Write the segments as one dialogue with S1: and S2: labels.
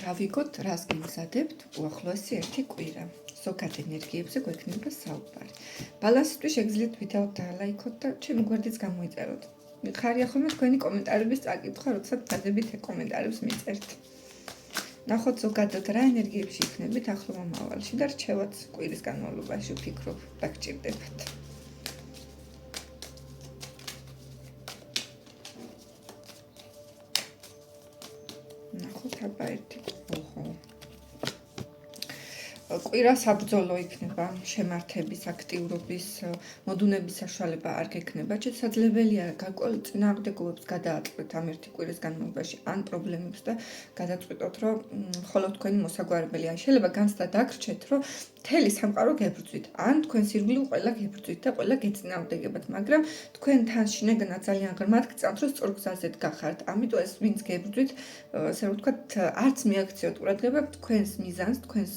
S1: დავიგოთ, რას გიმზადებთ უახლოესი ერთი კვირა. ზოგად ენერგიებზე გვექნება საუბარი. ბალანსისთვის შეგიძლიათ ვიდეო დალაიქოთ და ჩემი გვერდიც გამოიწეროთ. მიხარია ხოლმე თქვენი კომენტარების წაკითხვა, როდესაც დადებთ კომენტარებს მიწერთ. ნახოთ ზოგადად რა ენერგიებში იქნებით ახლო მომავალში და რჩევაც კვირის განმავლობაში ვფიქრობ, რა გჭირდებათ. ნახოთ აბა ერთი. კვირა საბრძოლო იქნება, შემართების, აქტიურობის, მოდუნების საშუალება არ გექნება. შესაძლებელია გარკვეულ წინააღმდეგობებს გადააწყვეტთ ამ ერთი კვირის განმავლობაში ან პრობლემებს და გადაწყვეტოთ, რომ მხოლოდ თქვენი მოსაგვარებელი. ან შეიძლება განცდა დაგრჩეთ, რომ მთელი სამყარო გებრძვით, ან თქვენ სირგლივ ყველა გებრძვით და ყველა გეწინააღმდეგებათ, მაგრამ თქვენ თან შინაგანად ძალიან ღრმად გწამთ, რომ სწორ გზაზეც გახართ. ამიტომ ეს ვინც გებრძვით, ასე რომ ვთქვათ, არც მიაქციოთ ყურადღება თქვენს მიზანს, თქვენს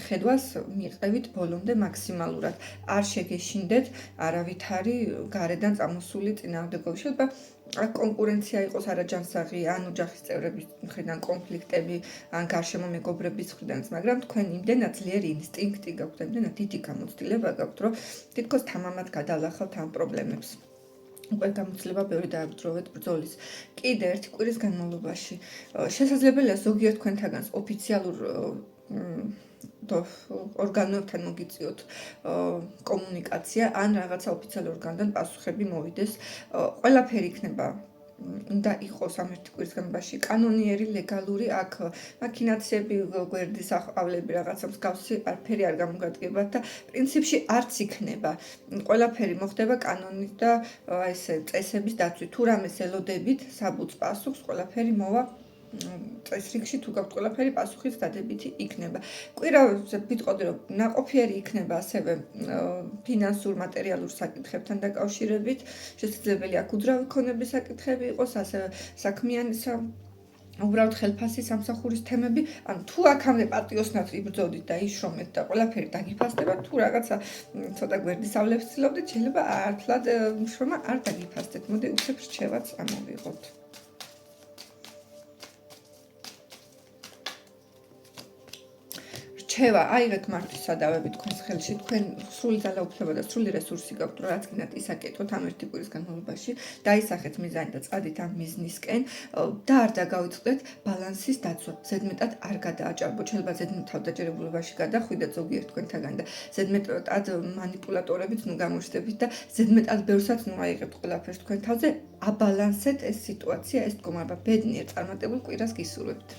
S1: ხედვას მიყევით ბოლომდე მაქსიმალურად. არ შეგეშინდეთ არავითარი გარედან წამოსული წინააღმდეგობები. შეიძლება კონკურენცია იყოს არაჯანსაღი, ან ოჯახის წევრების მხრიდან კონფლიქტები, ან გარშემო მეგობრების მხრიდანაც, მაგრამ თქვენ იმდენად ძლიერი ინსტინქტი გაქვთ, იმდენად დიდი გამოცდილება გაქვთ, რომ თითქოს თამამად გადალახავთ ამ პრობლემებს. უკვე გამოცდილება ბევრი დააგრძელოთ ბრძოლის. კიდე ერთი კვირის განმავლობაში შესაძლებელია ზოგიერთ თქვენთაგანს ოფიციალურ ორგანოებთან მოგიწიოთ კომუნიკაცია, ან რაღაცა ოფიციალურ ორგანოდან პასუხები მოვიდეს. ყველაფერი იქნება უნდა იყოს ამ ერთი კვირის განმავლობაში კანონიერი, ლეგალური, აქ მაქინაციები, გვერდის აყავლები, რაღაცა მსგავსი არაფერი არ გამოგადგებათ და პრინციპში არც იქნება. ყველაფერი მოხდება კანონით და ესე წესების დაცვით. თუ რამეს ელოდებით საბუთს პასუხს, ყველაფერი მოვა წესრიგში, თუ გაქვთ ყველაფერი პასუხის დადებითი იქნება. კვირაზე ვიტყოდი, რომ ნაყოფიერი იქნება ასევე ფინანსურ, მატერიალურ საკითხებთან დაკავშირებით, შესაძლებელია აქ უძრავი ქონების საკითხები იყოს, ასევე საქმიანი უბრალოდ ხელფასი სამსახურის თემები, ან თუ აქამდე პატიოსნად იბრძოდით და იშრომეთ და ყველაფერი დაგიფასდება, თუ რაღაცა ცოტა გვერდისავლებს ცდილობდით, შეიძლება ართლად შრომა არ დაგიფასდეთ. მოდი უცებ რჩევაც ამოვიღოთ. რჩევა, აიღეთ მართვის სადავები თქვენს ხელში, თქვენ სრული ძალაუფლება და სრული რესურსი გაქვთ, რომ რაც გინდათ ისაკეთოთ ამ ერთი კვირის განმავლობაში, დაისახეთ მიზანი და წადით ამ მიზნისკენ და არ დაგავიწყდეთ ბალანსის დაცვა. ზედმეტად არ გადააჭარბოთ, შეიძლება ზედმეტ თავდაჯერებულებაში გადახვიდეთ ზოგიერთ თქვენთაგან და ზედმეტად მანიპულატორებიც გამოჩნდებით და ზედმეტად ბევრსაც აიღებთ ყველაფერს თქვენ თავზე, აბალანსეთ ეს სიტუაცია, ეს მდგომარეობა. ბედნიერ წარმატებულ კვირას გისურვებთ.